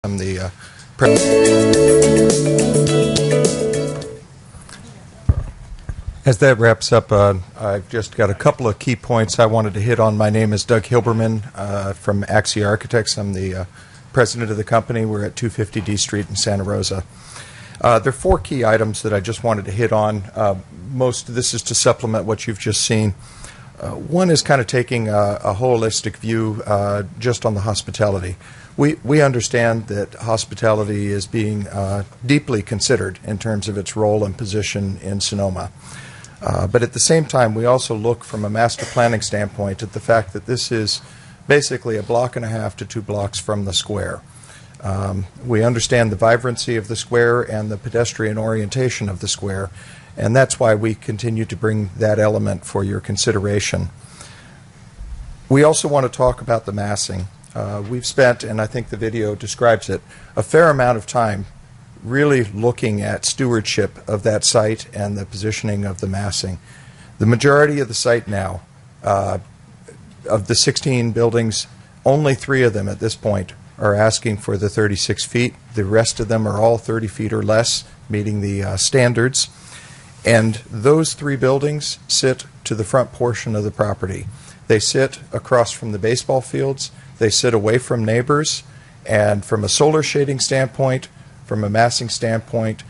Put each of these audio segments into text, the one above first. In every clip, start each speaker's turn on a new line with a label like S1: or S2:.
S1: I'm the As that wraps up, I've just got a couple of key points I wanted to hit on. My name is Doug Hilberman from Axia Architects. I'm the president of the company. We're at 250 D Street in Santa Rosa. There are four key items that I just wanted to hit on. Most of this is to supplement what you've just seen. One is kind of taking a holistic view just on the hospitality. We understand that hospitality is being deeply considered in terms of its role and position in Sonoma. But at the same time, we also look from a master planning standpoint at the fact that this is basically a block and a half to 2 blocks from the square. We understand the vibrancy of the square and the pedestrian orientation of the square, and that's why we continue to bring that element for your consideration. We also want to talk about the massing. We've spent, and I think the video describes it, a fair amount of time really looking at stewardship of that site and the positioning of the massing. The majority of the site now, of the 16 buildings, only 3 of them at this point are asking for the 36 feet. The rest of them are all 30 feet or less, meeting the standards. And those 3 buildings sit to the front portion of the property. They sit across from the baseball fields. They sit away from neighbors. And from a solar shading standpoint, from a massing standpoint,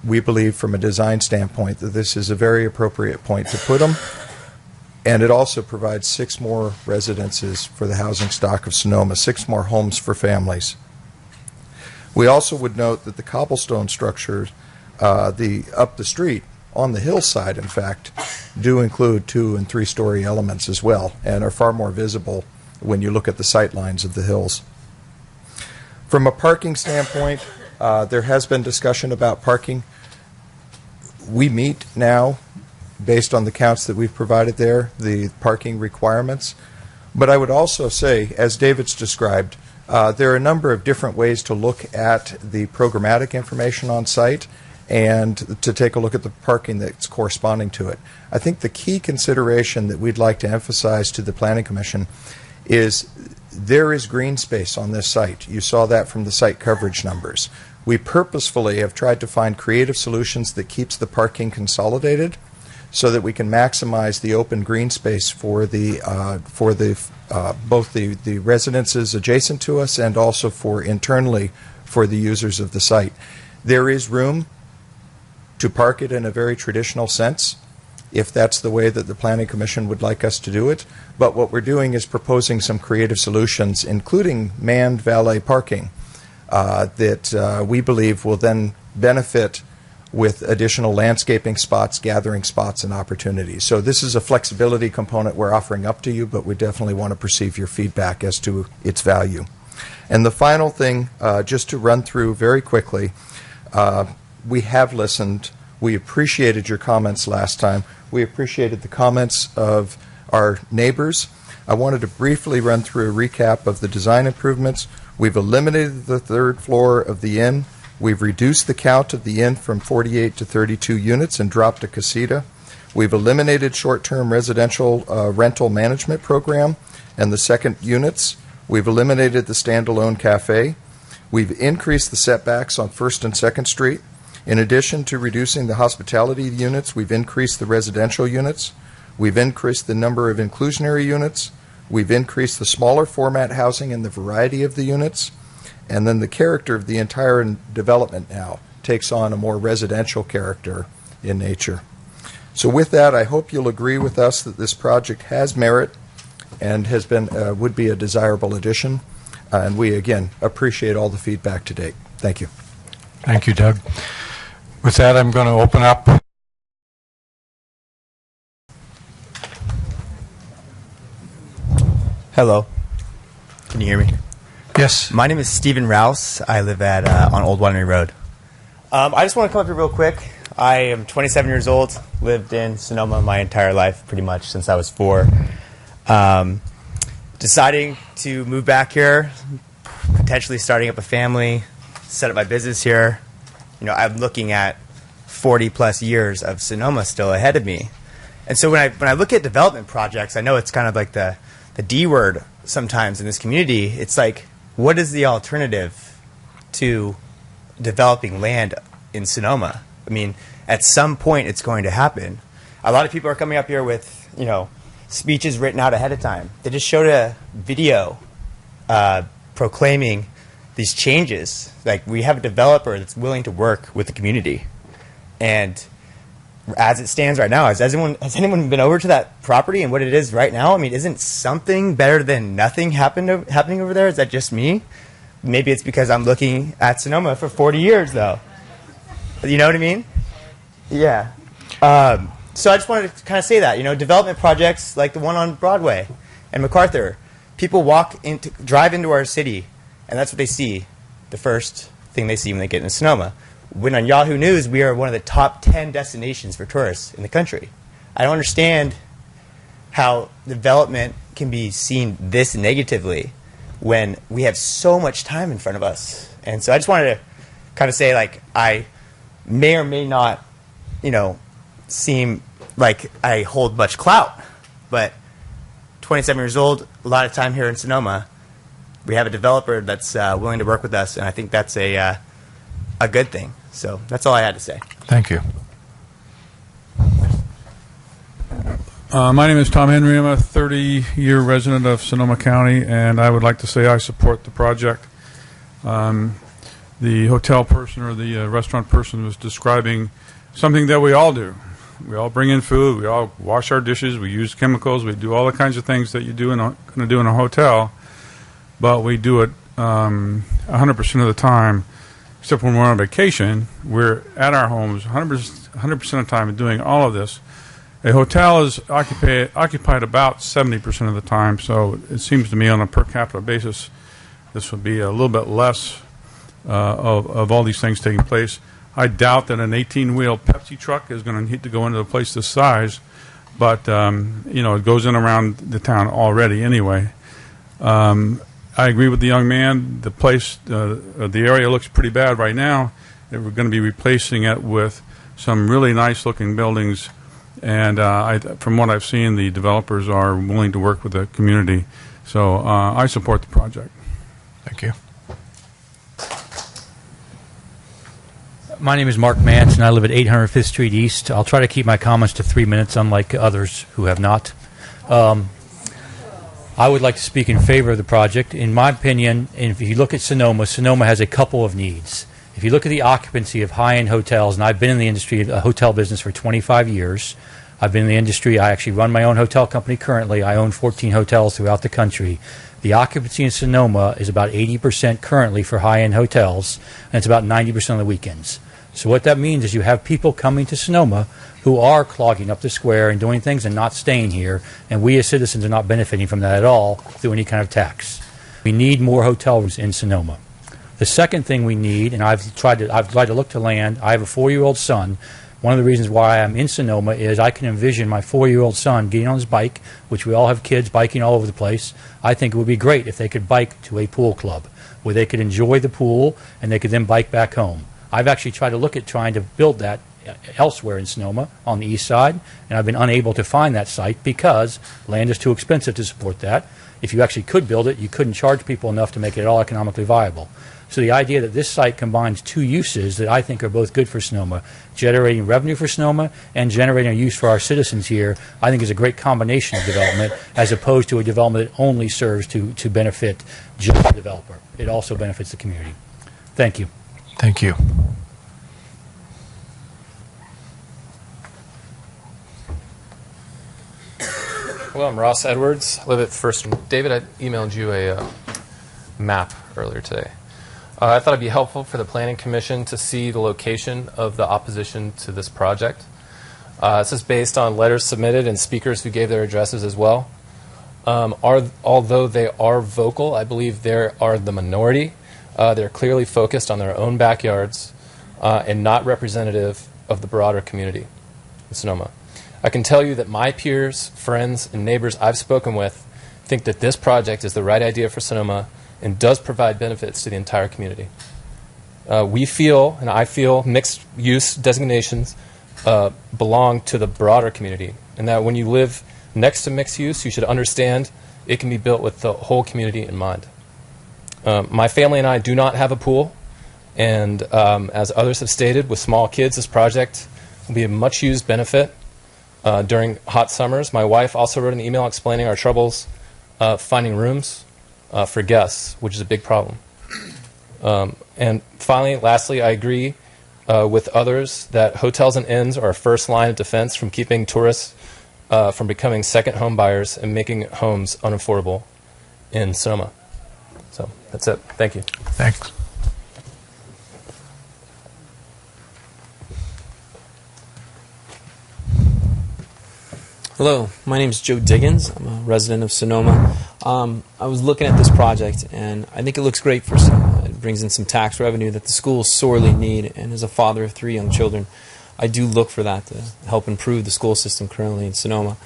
S1: we believe from a design standpoint that this is a very appropriate point to put them. And it also provides 6 more residences for the housing stock of Sonoma, 6 more homes for families. We also would note that the cobblestone structures up the street, on the hillside, in fact, do include 2- and 3-story elements as well, and are far more visible when you look at the sight lines of the hills. From a parking standpoint, there has been discussion about parking. We meet now, based on the counts that we've provided there, the parking requirements. But I would also say, as David's described, there are a number of different ways to look at the programmatic information on site and to take a look at the parking that's corresponding to it. I think the key consideration that we'd like to emphasize to the Planning Commission is there is green space on this site. You saw that from the site coverage numbers. We purposefully have tried to find creative solutions that keeps the parking consolidated so that we can maximize the open green space for both the residences adjacent to us and also for internally for the users of the site. There is room to park it in a very traditional sense, if that's the way that the Planning Commission would like us to do it. But what we're doing is proposing some creative solutions, including manned valet parking, that we believe will then benefit with additional landscaping spots, gathering spots, and opportunities. So this is a flexibility component we're offering up to you, but we definitely want to perceive your feedback as to its value. And the final thing, just to run through very quickly, we have listened. We appreciated your comments last time. We appreciated the comments of our neighbors. I wanted to briefly run through a recap of the design improvements. We've eliminated the 3rd floor of the inn. We've reduced the count of the inn from 48 to 32 units and dropped a casita. We've eliminated short-term residential rental management program and the second units. We've eliminated the standalone cafe. We've increased the setbacks on 1st and 2nd Street. In addition to reducing the hospitality units, we've increased the residential units. We've increased the number of inclusionary units. We've increased the smaller format housing and the variety of the units. And then the character of the entire development now takes on a more residential character in nature. So with that, I hope you'll agree with us that this project has merit and has been would be a desirable addition. And we, again, appreciate all the feedback to date. Thank you.
S2: Thank you, Doug. With that, I'm going to open up.
S3: Hello. Can you hear me?
S2: Yes.
S3: My name is Stephen Rouse. I live at on Old Winery Road. I just want to come up here real quick. I am 27 years old, lived in Sonoma my entire life, pretty much since I was 4. Deciding to move back here, potentially starting up a family, set up my business here. You know, I'm looking at 40 plus years of Sonoma still ahead of me. And so when I look at development projects, I know it's kind of like the D word sometimes in this community. It's like, what is the alternative to developing land in Sonoma. I mean, at some point it's going to happen. A lot of people are coming up here with, speeches written out ahead of time. They just showed a video proclaiming these changes. Like, we have a developer that's willing to work with the community. And as it stands right now, has anyone been over to that property and what it is right now? I mean, isn't something better than nothing happening over there? Is that just me? Maybe it's because I'm looking at Sonoma for 40 years, though. You know what I mean? Yeah. So I just wanted to kind of say that, development projects like the one on Broadway and MacArthur, people drive into our city, and that's what they see, the first thing they see when they get into Sonoma. When on Yahoo News, we are one of the top 10 destinations for tourists in the country. I don't understand how development can be seen this negatively when we have so much time in front of us. And so I just wanted to kind of say, like, I may or may not, seem like I hold much clout, but 27 years old, a lot of time here in Sonoma. We have a developer that's willing to work with us, and I think that's a good thing. So that's all I had to say.
S2: Thank you.
S4: My name is Tom Henry. I'm a 30-year resident of Sonoma County, and I would like to say I support the project. The hotel person or the restaurant person was describing something that we all do. We all bring in food. We all wash our dishes. We use chemicals. We do all the kinds of things that you going to do in a hotel, but we do it 100% of the time. Except when we're on vacation, we're at our homes 100% of the time and doing all of this. A hotel is occupied about 70% of the time, so it seems to me on a per capita basis, this would be a little bit less of all these things taking place. I doubt that an 18-wheel Pepsi truck is going to need to go into a place this size, but it goes in around the town already anyway. I agree with the young man. The place, the area looks pretty bad right now. We're going to be replacing it with some really nice-looking buildings, and from what I've seen, the developers are willing to work with the community. So I support the project.
S2: Thank you.
S5: My name is Mark Mance, and I live at 805th Street East. I'll try to keep my comments to 3 minutes, unlike others who have not. I would like to speak in favor of the project. In my opinion, if you look at Sonoma, Sonoma has a couple of needs. If you look at the occupancy of high-end hotels, and I've been in the industry, a hotel business for 25 years. I've been in the industry. I actually run my own hotel company currently. I own 14 hotels throughout the country. The occupancy in Sonoma is about 80% currently for high-end hotels, and it's about 90% on the weekends. So what that means is you have people coming to Sonoma who are clogging up the square and doing things and not staying here, and we as citizens are not benefiting from that at all through any kind of tax. We need more hotel rooms in Sonoma. The second thing we need, and I've tried to look to land. I have a 4-year-old son. One of the reasons why I'm in Sonoma is I can envision my 4-year-old son getting on his bike, which we all have kids biking all over the place. I think it would be great if they could bike to a pool club where they could enjoy the pool and they could then bike back home. I've actually tried to look at trying to build that elsewhere in Sonoma on the east side, and I've been unable to find that site because land is too expensive to support that. If you actually could build it, you couldn't charge people enough to make it at all economically viable. So the idea that this site combines two uses that I think are both good for Sonoma, generating revenue for Sonoma and generating a use for our citizens here, I think is a great combination of development as opposed to a development that only serves to benefit just the developer. It also benefits the community. Thank you.
S2: Thank you.
S6: Hello, I'm Ross Edwards. I live at First and David. I emailed you a map earlier today. I thought it'd be helpful for the Planning Commission to see the location of the opposition to this project. This is based on letters submitted and speakers who gave their addresses as well. Although they are vocal, I believe they are the minority. They're clearly focused on their own backyards and not representative of the broader community in Sonoma. I can tell you that my peers, friends, and neighbors I've spoken with think that this project is the right idea for Sonoma and does provide benefits to the entire community. We feel, and I feel, mixed-use designations belong to the broader community, and that when you live next to mixed use, you should understand it can be built with the whole community in mind. My family and I do not have a pool, And as others have stated, with small kids, this project will be a much-used benefit during hot summers. My wife also wrote an email explaining our troubles finding rooms for guests, which is a big problem. And finally, lastly, I agree with others that hotels and inns are a first line of defense from keeping tourists from becoming second home buyers and making homes unaffordable in Sonoma. So that's it. Thank you.
S2: Thanks.
S7: Hello, my name is Joe Diggins. I'm a resident of Sonoma. I was looking at this project, and I think it looks great for Sonoma. It brings in some tax revenue that the schools sorely need, and as a father of 3 young children, I do look for that to help improve the school system currently in Sonoma.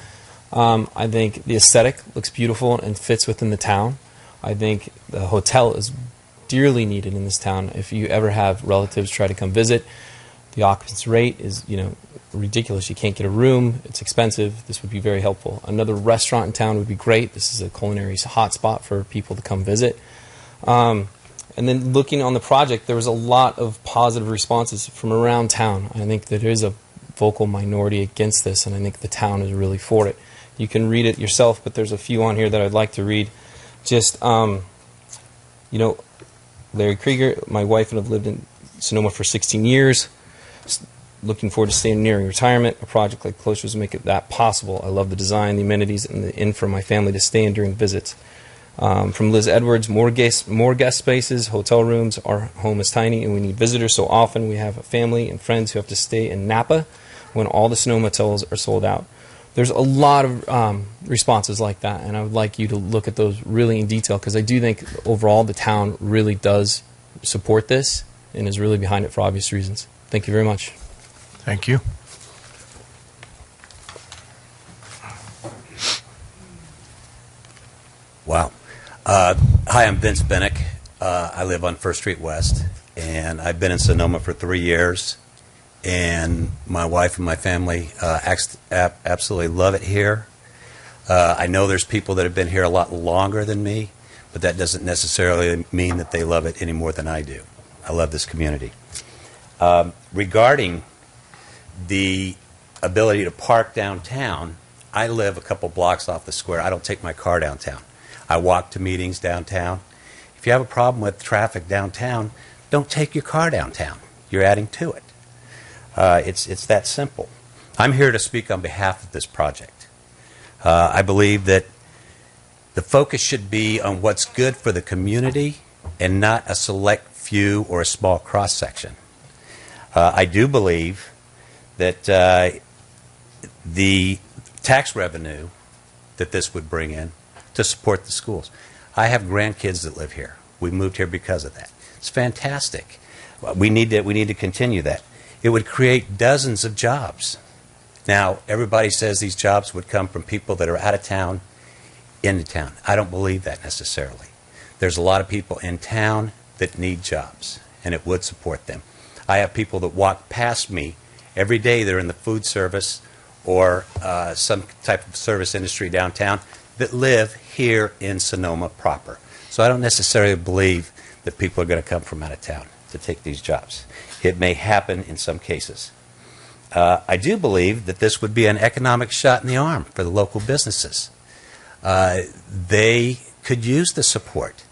S7: I think the aesthetic looks beautiful and fits within the town. I think the hotel is dearly needed in this town. If you ever have relatives try to come visit, the occupancy rate is, ridiculous. You can't get a room. It's expensive. This would be very helpful. Another restaurant in town would be great. This is a culinary hotspot for people to come visit. And then looking on the project, there was a lot of positive responses from around town. I think that there is a vocal minority against this, and I think the town is really for it. You can read it yourself, but there's a few on here that I'd like to read. Just, Larry Krieger, my wife and I have lived in Sonoma for 16 years. Looking forward to staying nearing retirement. A project like Cloisters will make it that possible. I love the design, the amenities, and the inn for my family to stay in during visits. From Liz Edwards, more guest spaces, hotel rooms. Our home is tiny, and we need visitors so often. We have a family and friends who have to stay in Napa when all the Sonoma hotels are sold out. There's a lot of responses like that, and I would like you to look at those really in detail, because I do think overall the town really does support this and is really behind it for obvious reasons. Thank you very much.
S2: Thank you.
S8: Wow. Hi, I'm Vince Bennick. I live on First Street West, and I've been in Sonoma for 3 years. And my wife and my family absolutely love it here. I know there's people that have been here a lot longer than me, but that doesn't necessarily mean that they love it any more than I do. I love this community. Regarding the ability to park downtown, I live a couple blocks off the square. I don't take my car downtown. I walk to meetings downtown. If you have a problem with traffic downtown, don't take your car downtown. You're adding to it. It's that simple. I'm here to speak on behalf of this project. I believe that the focus should be on what's good for the community and not a select few or a small cross-section. I do believe that the tax revenue that this would bring in to support the schools. I have grandkids that live here. We moved here because of that. It's fantastic. We need to continue that. It would create dozens of jobs. Now, everybody says these jobs would come from people that are out of town, into town. I don't believe that necessarily. There's a lot of people in town that need jobs, and it would support them. I have people that walk past me every day. They're in the food service or some type of service industry downtown that live here in Sonoma proper. So I don't necessarily believe that people are going to come from out of town to take these jobs. It may happen in some cases. I do believe that this would be an economic shot in the arm for the local businesses. They could use the support.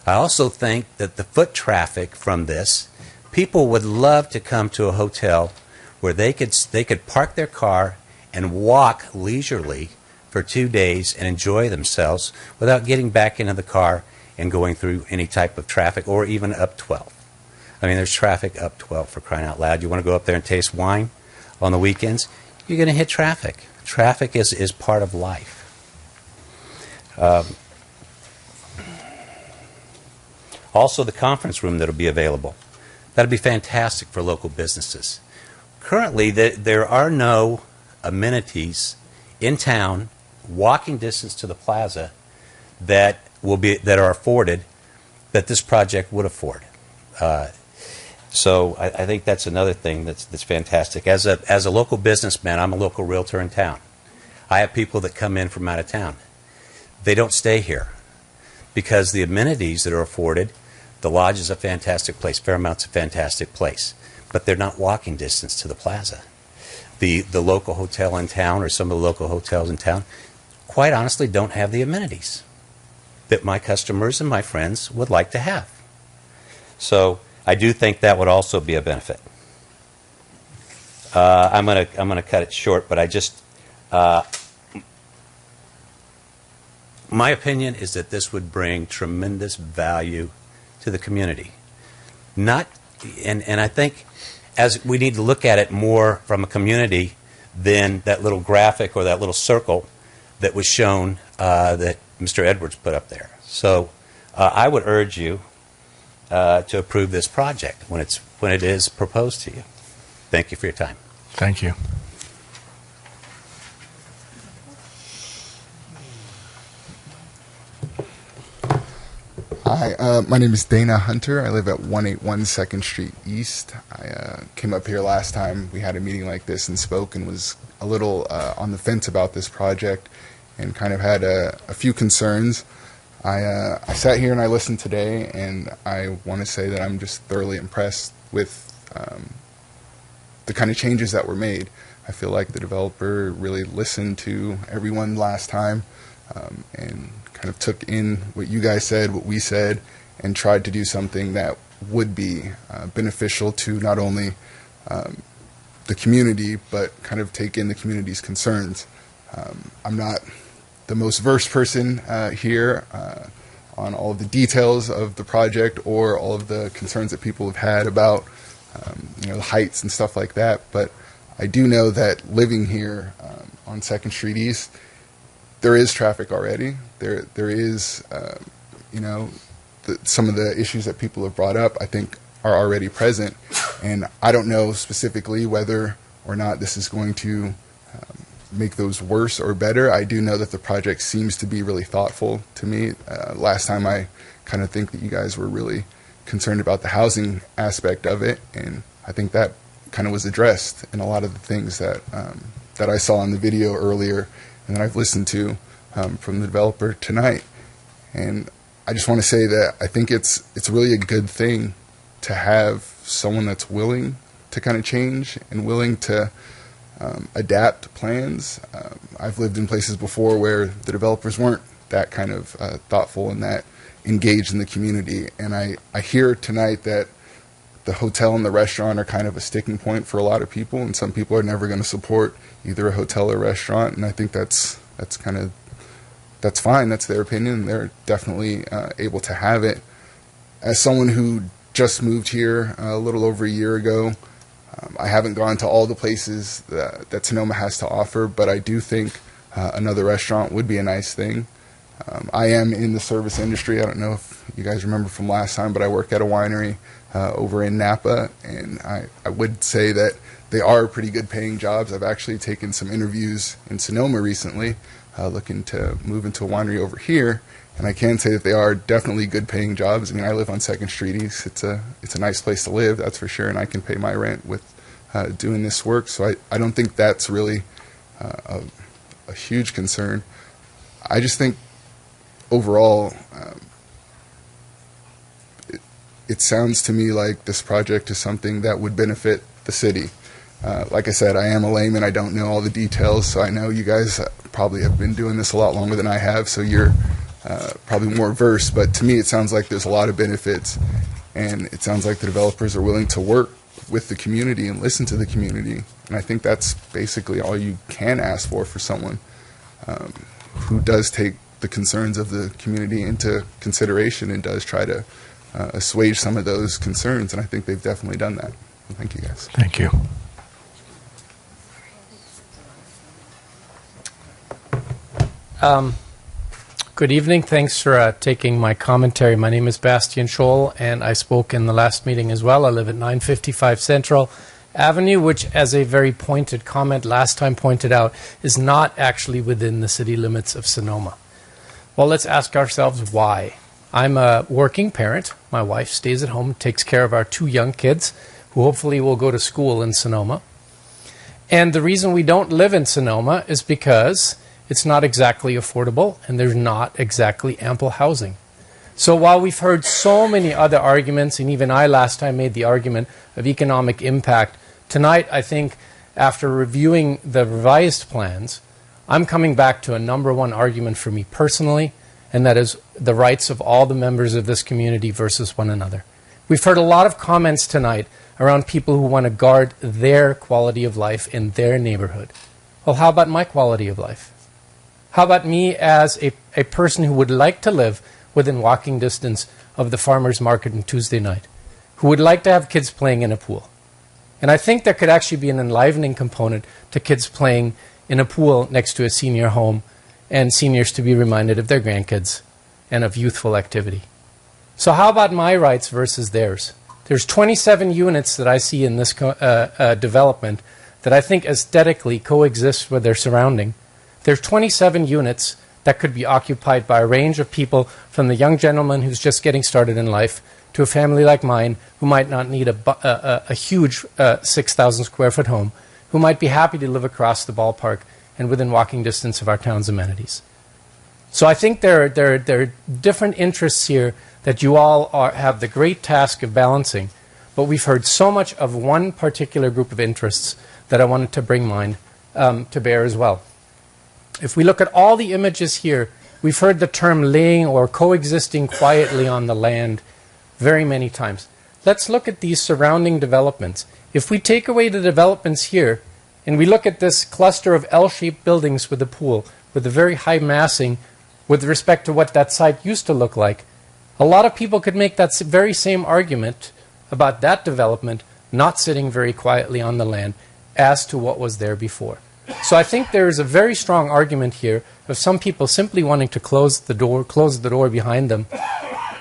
S8: I also think that the foot traffic from this, people would love to come to a hotel where they could park their car and walk leisurely for 2 days and enjoy themselves without getting back into the car and going through any type of traffic, or even up 12. I mean, there's traffic up 12 for crying out loud. You want to go up there and taste wine on the weekends, you're going to hit traffic. Traffic is part of life. Also, the conference room that will be available. That would be fantastic for local businesses. Currently, there are no amenities in town, walking distance to the plaza, that are afforded, that this project would afford. So I think that's another thing that's fantastic. As a local businessman, I'm a local realtor in town. I have people that come in from out of town. They don't stay here because the amenities that are afforded, The Lodge is a fantastic place. Fairmount's a fantastic place. But they're not walking distance to the plaza. The local hotel in town, or some of the local hotels in town, quite honestly don't have the amenities that my customers and my friends would like to have. So I do think that would also be a benefit. I'm gonna cut it short, but I just my opinion is that this would bring tremendous value to the community. And I think as we need to look at it more from a community than that little graphic or that little circle that was shown that Mr. Edwards put up there. So I would urge you to approve this project when it is proposed to you. Thank you for your time.
S2: Thank you.
S9: Hi, my name is Dana Hunter. I live at 181 2nd Street East. I came up here last time we had a meeting like this and spoke and was a little on the fence about this project and kind of had a few concerns. I sat here and I listened today, and I want to say that I'm just thoroughly impressed with the kind of changes that were made. I feel like the developer really listened to everyone last time and kind of took in what you guys said, what we said, and tried to do something that would be beneficial to not only the community, but kind of take in the community's concerns. I'm not the most versed person here on all of the details of the project or all of the concerns that people have had about the heights and stuff like that, but I do know that living here on 2nd Street East, there is traffic already. There is, some of the issues that people have brought up, I think, are already present. And I don't know specifically whether or not this is going to make those worse or better. I do know that the project seems to be really thoughtful to me. Last time I kind of think that you guys were really concerned about the housing aspect of it, and I think that kind of was addressed in a lot of the things that that I saw in the video earlier and that I've listened to from the developer tonight. And I just want to say that I think it's really a good thing to have someone that's willing to kind of change and willing to adapt plans. I've lived in places before where the developers weren't that kind of thoughtful and that engaged in the community. And I hear tonight that the hotel and the restaurant are kind of a sticking point for a lot of people, and some people are never going to support either a hotel or restaurant. And I think that's fine. That's their opinion. They're definitely able to have it. As someone who just moved here a little over a year ago, I haven't gone to all the places that Sonoma has to offer, but I do think another restaurant would be a nice thing. I am in the service industry. I don't know if you guys remember from last time, but I work at a winery over in Napa, and I would say that they are pretty good paying jobs. I've actually taken some interviews in Sonoma recently, looking to move into a winery over here, and I can say that they are definitely good paying jobs. I mean, I live on 2nd Street East. It's a nice place to live, that's for sure, and I can pay my rent with doing this work, so I don't think that's really a huge concern. I just think overall, it sounds to me like this project is something that would benefit the city. Like I said, I am a layman. I don't know all the details, so I know you guys probably have been doing this a lot longer than I have, so you're probably more versed. But to me, it sounds like there's a lot of benefits, and it sounds like the developers are willing to work with the community and listen to the community. And I think that's basically all you can ask for someone who does take the concerns of the community into consideration and does try to assuage some of those concerns, and I think they've definitely done that. Thank you, guys.
S2: Thank you.
S10: Good evening. Thanks for taking my commentary. My name is Bastian Scholl, and I spoke in the last meeting as well. I live at 955 Central Avenue, which, as a very pointed comment last time pointed out, is not actually within the city limits of Sonoma. Well, let's ask ourselves why. I'm a working parent. My wife stays at home, takes care of our 2 young kids, who hopefully will go to school in Sonoma. And the reason we don't live in Sonoma is because it's not exactly affordable and there's not exactly ample housing. So while we've heard so many other arguments, and even I last time made the argument of economic impact, tonight I think after reviewing the revised plans, I'm coming back to a number one argument for me personally, and that is the rights of all the members of this community versus one another. We've heard a lot of comments tonight around people who want to guard their quality of life in their neighborhood. Well, how about my quality of life? How about me as a person who would like to live within walking distance of the farmer's market on Tuesday night, who would like to have kids playing in a pool? And I think there could actually be an enlivening component to kids playing in a pool next to a senior home, and seniors to be reminded of their grandkids and of youthful activity. So how about my rights versus theirs? There's 27 units that I see in this development that I think aesthetically coexist with their surrounding. There's 27 units that could be occupied by a range of people, from the young gentleman who's just getting started in life to a family like mine who might not need a huge 6,000 square foot home, who might be happy to live across the ballpark and within walking distance of our town's amenities. So I think there are different interests here that you all have the great task of balancing, but we've heard so much of one particular group of interests that I wanted to bring mine to bear as well. If we look at all the images here, we've heard the term laying or coexisting quietly on the land very many times. Let's look at these surrounding developments. If we take away the developments here, and we look at this cluster of L-shaped buildings with a pool, with a very high massing with respect to what that site used to look like, a lot of people could make that very same argument about that development not sitting very quietly on the land as to what was there before. So I think there is a very strong argument here of some people simply wanting to close the door behind them,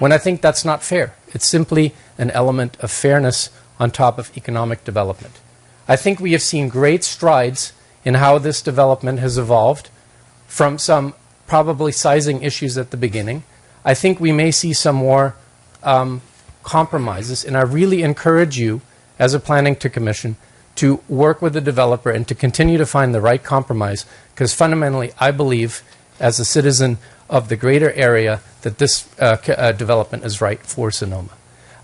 S10: when I think that's not fair. It's simply an element of fairness on top of economic development. I think we have seen great strides in how this development has evolved from some probably sizing issues at the beginning. I think we may see some more compromises, and I really encourage you as a planning commission to work with the developer and to continue to find the right compromise, because fundamentally I believe as a citizen of the greater area that this development is right for Sonoma.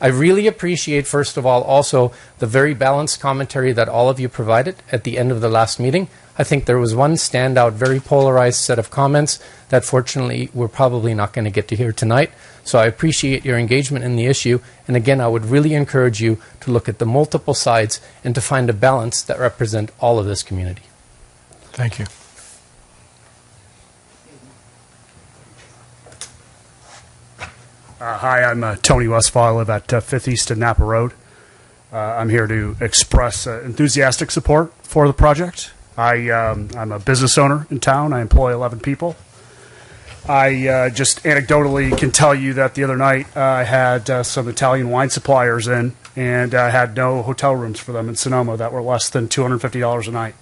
S10: I really appreciate, first of all, also the very balanced commentary that all of you provided at the end of the last meeting. I think there was one standout, very polarized set of comments that fortunately we're probably not going to get to hear tonight. So I appreciate your engagement in the issue. And again, I would really encourage you to look at the multiple sides and to find a balance that represent all of this community.
S2: Thank you.
S11: Hi, I'm Tony Westfall. I live at 5th East and Napa Road. I'm here to express enthusiastic support for the project. I'm a business owner in town. I employ 11 people. I just anecdotally can tell you that the other night I had some Italian wine suppliers in, and I had no hotel rooms for them in Sonoma that were less than $250 a night.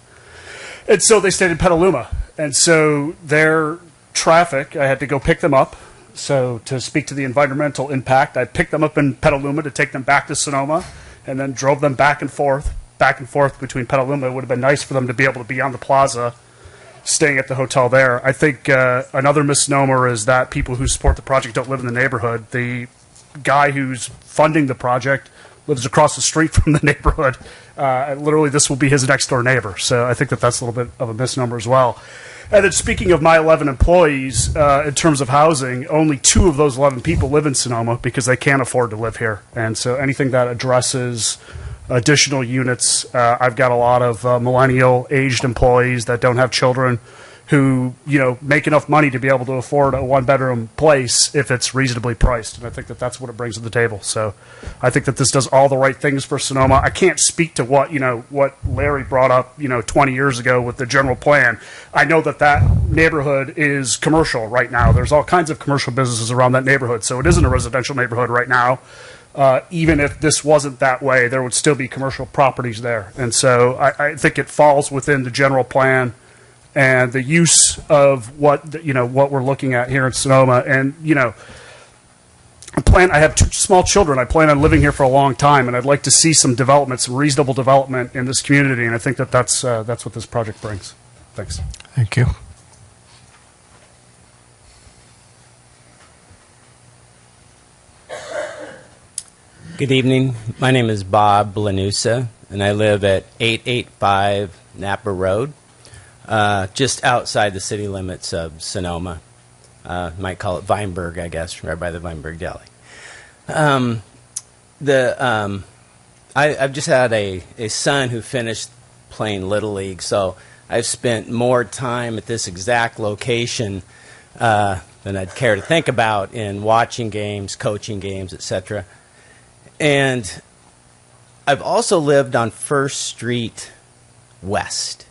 S11: And so they stayed in Petaluma. And so their traffic, I had to go pick them up. So to speak to the environmental impact, I picked them up in Petaluma to take them back to Sonoma, and then drove them back and forth between Petaluma. It would have been nice for them to be able to be on the plaza, staying at the hotel there. I think another misnomer is that people who support the project don't live in the neighborhood. The guy who's funding the project lives across the street from the neighborhood. Literally, this will be his next door neighbor. So I think that that's a little bit of a misnomer as well. And then speaking of my 11 employees, in terms of housing, only 2 of those 11 people live in Sonoma because they can't afford to live here. And so anything that addresses additional units, I've got a lot of millennial aged employees that don't have children who, make enough money to be able to afford a 1-bedroom place if it's reasonably priced. And I think that that's what it brings to the table. So I think that this does all the right things for Sonoma. I can't speak to what Larry brought up, 20 years ago with the general plan. I know that neighborhood is commercial right now. There's all kinds of commercial businesses around that neighborhood. So it isn't a residential neighborhood right now. Even if this wasn't that way, there would still be commercial properties there. And so I think it falls within the general plan and the use of what we're looking at here in Sonoma. And I have 2 small children. I plan on living here for a long time, and I'd like to see some development, some reasonable development in this community. And I think that that's what this project brings. Thanks.
S2: Thank you.
S12: Good evening. My name is Bob Blanusa, and I live at 885 Napa Road, just outside the city limits of Sonoma. Might call it Weinberg, I guess, right by the Weinberg Deli. I've just had a son who finished playing Little League, so I've spent more time at this exact location than I'd care to think about in watching games, coaching games, etc. And I've also lived on First Street West.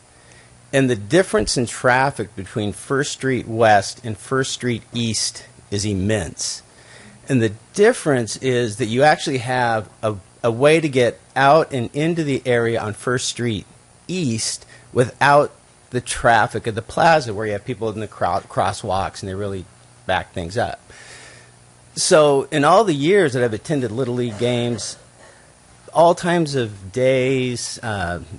S12: And the difference in traffic between First Street West and First Street East is immense. And the difference is that you actually have a way to get out and into the area on First Street East without the traffic of the plaza, where you have people in the crosswalks and they really back things up. So in all the years that I've attended Little League games, all times of days,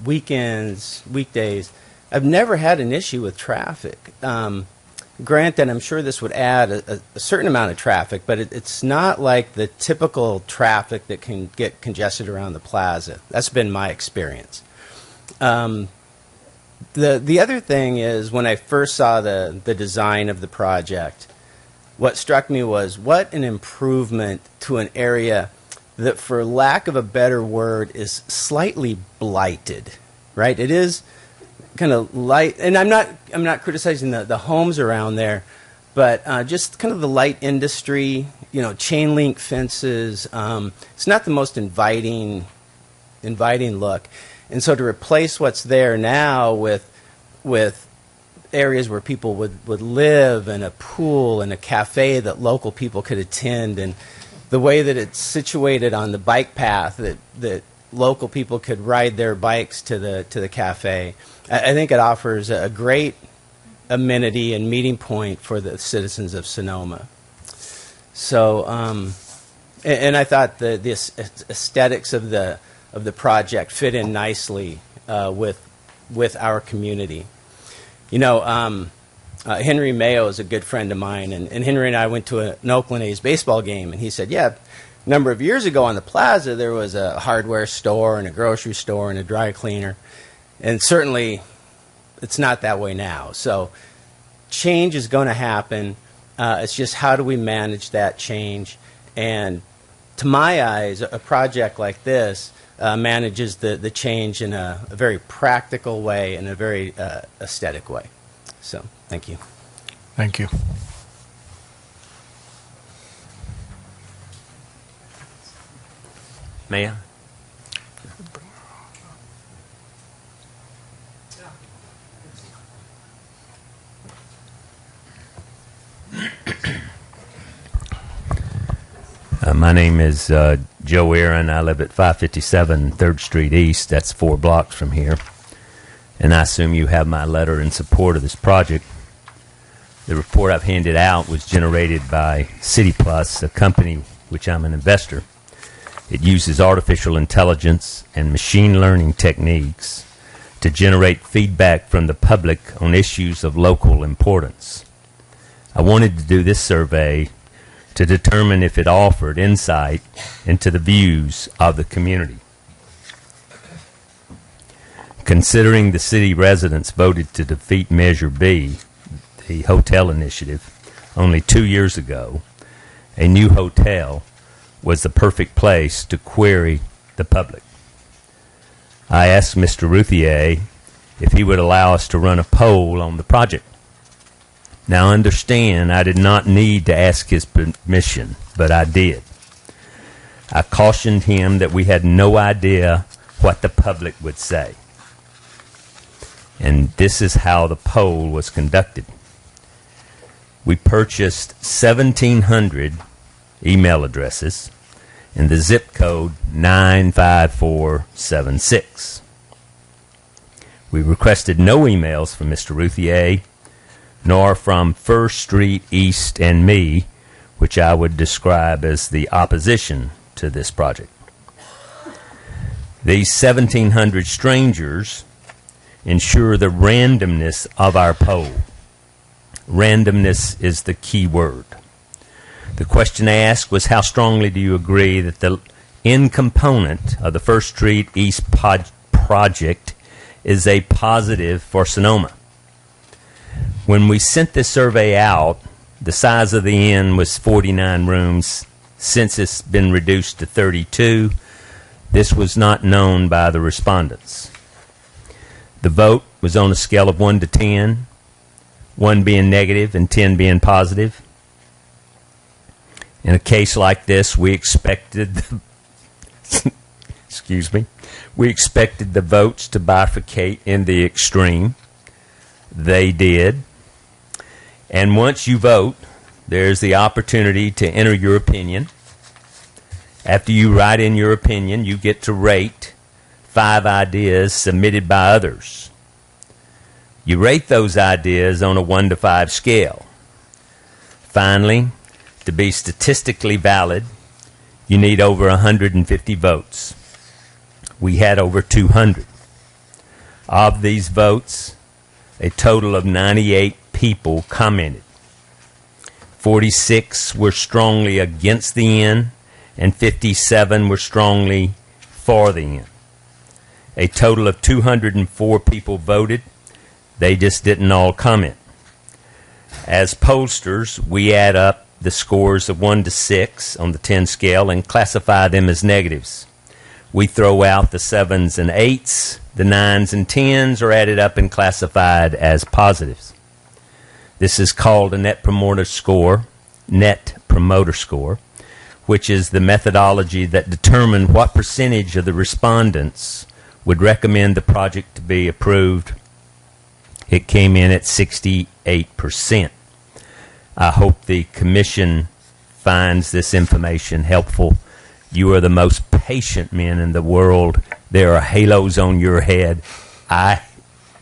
S12: weekends, weekdays, I've never had an issue with traffic. Granted, I'm sure this would add a certain amount of traffic, but it's not like the typical traffic that can get congested around the plaza. That's been my experience. The other thing is, when I first saw the design of the project, what struck me was what an improvement to an area that, for lack of a better word, is slightly blighted, right? It is kind of light, and I'm not criticizing the homes around there, but just kind of the light industry, chain link fences. It's not the most inviting look, and so to replace what's there now with areas where people would live, and a pool and a cafe that local people could attend, and the way that it's situated on the bike path that local people could ride their bikes to the cafe. I think it offers a great amenity and meeting point for the citizens of Sonoma. So, and I thought the aesthetics of the project fit in nicely with our community. Henry Mayo is a good friend of mine, and Henry and I went to an Oakland A's baseball game, and he said, a number of years ago on the plaza there was a hardware store and a grocery store and a dry cleaner, and certainly it's not that way now. So change is going to happen. It's just, how do we manage that change? And to my eyes, a project like this manages the change in a very practical way and a very aesthetic way. So, thank you.
S2: Thank you.
S13: May I? My name is Joe Aaron. I live at 557 3rd Street East. That's 4 blocks from here. And I assume you have my letter in support of this project. The report I've handed out was generated by City Plus, a company which I'm an investor. It uses artificial intelligence and machine learning techniques to generate feedback from the public on issues of local importance. I wanted to do this survey to determine if it offered insight into the views of the community. Considering the city residents voted to defeat Measure B, the hotel initiative, only 2 years ago, a new hotel was the perfect place to query the public. I asked Mr. Routhier if he would allow us to run a poll on the project. Now understand, I did not need to ask his permission, but I did. I cautioned him that we had no idea what the public would say. And this is how the poll was conducted. We purchased 1,700 email addresses in the zip code 95476. We requested no emails from Mr. Routhier, nor from First Street East and me, which I would describe as the opposition to this project. These 1,700 strangers ensure the randomness of our poll. Randomness is the key word. The question asked was, how strongly do you agree that the in component of the First Street East project is a positive for Sonoma. When we sent this survey out, the size of the inn was 49 rooms. Since it's been reduced to 32, this was not known by the respondents. The vote was on a scale of 1 to 10, 1 being negative and 10 being positive. In a case like this, we expected we expected the votes to bifurcate in the extreme. They did. And once you vote, there's the opportunity to enter your opinion. After you write in your opinion, you get to rate 5 ideas submitted by others. You rate those ideas on a 1 to 5 scale. Finally, to be statistically valid, you need over 150 votes. We had over 200. Of these votes, a total of 98 people commented. 46 were strongly against the inn, and 57 were strongly for the inn. A total of 204 people voted. They just didn't all comment. As pollsters, we add up the scores of 1 to 6 on the 10 scale and classify them as negatives. We throw out the 7s and 8s. The 9s and 10s are added up and classified as positives. This is called a net promoter score, which is the methodology that determined what percentage of the respondents would recommend the project to be approved. It came in at 68%. I hope the Commission finds this information helpful. You are the most patient men in the world. There are halos on your head. I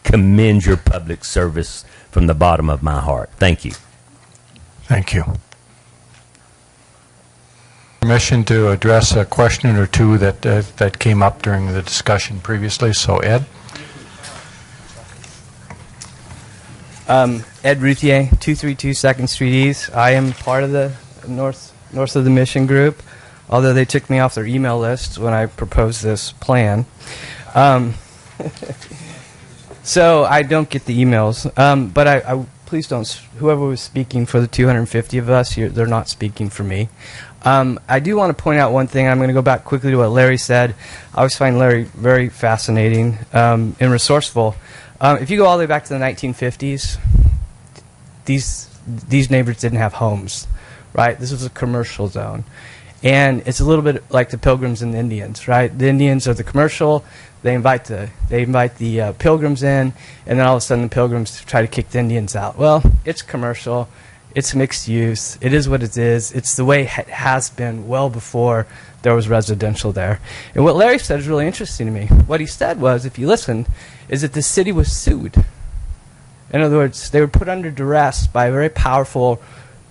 S13: commend your public service from the bottom of my heart. Thank you.
S2: Thank you. Permission to address a question or two that came up during the discussion previously. So, Ed.
S14: Ed Routhier, 232 2nd Street East. I am part of the north of the Mission Group, although they took me off their email list when I proposed this plan. So I don't get the emails. But I please don't, whoever was speaking for the 250 of us, they're not speaking for me. I do want to point out one thing. I'm going to go back quickly to what Larry said. I always find Larry very fascinating and resourceful. If you go all the way back to the 1950s, these neighbors didn't have homes, right? This was a commercial zone. And it's a little bit like the Pilgrims and the Indians, right? The Indians are the commercial. They invite the Pilgrims in, and then all of a sudden the Pilgrims try to kick the Indians out. Well, it's commercial. It's mixed use. It is what it is. It's the way it has been well before there was residential there. And what Larry said is really interesting to me. What he said was, if you listen, is that the city was sued. In other words, they were put under duress by a very powerful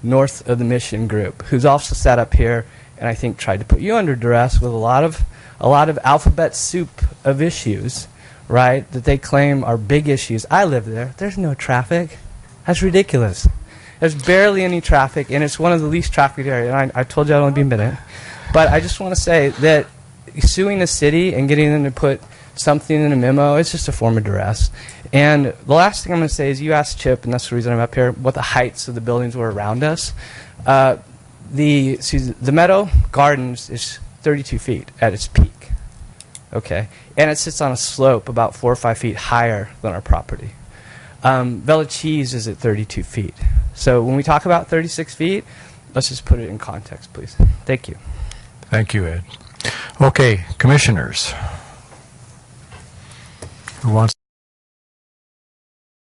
S14: north of the Mission group, who's also sat up here and I think tried to put you under duress with a lot of alphabet soup of issues, right, that they claim are big issues. I live there. There's no traffic. That's ridiculous. There's barely any traffic, and it's one of the least trafficked areas. And I told you I'd only be a minute. But I just want to say that suing the city and getting them to put something in a memo, it's just a form of duress. And the last thing I'm going to say is you asked Chip, and that's the reason I'm up here, what the heights of the buildings were around us. The Meadow Gardens is 32 feet at its peak. Okay? And it sits on a slope about 4 or 5 feet higher than our property. Villa Cheese is at 32 feet. So when we talk about 36 feet, let's just put it in context, please. Thank you.
S2: Thank you, Ed. Okay, commissioners. Who wants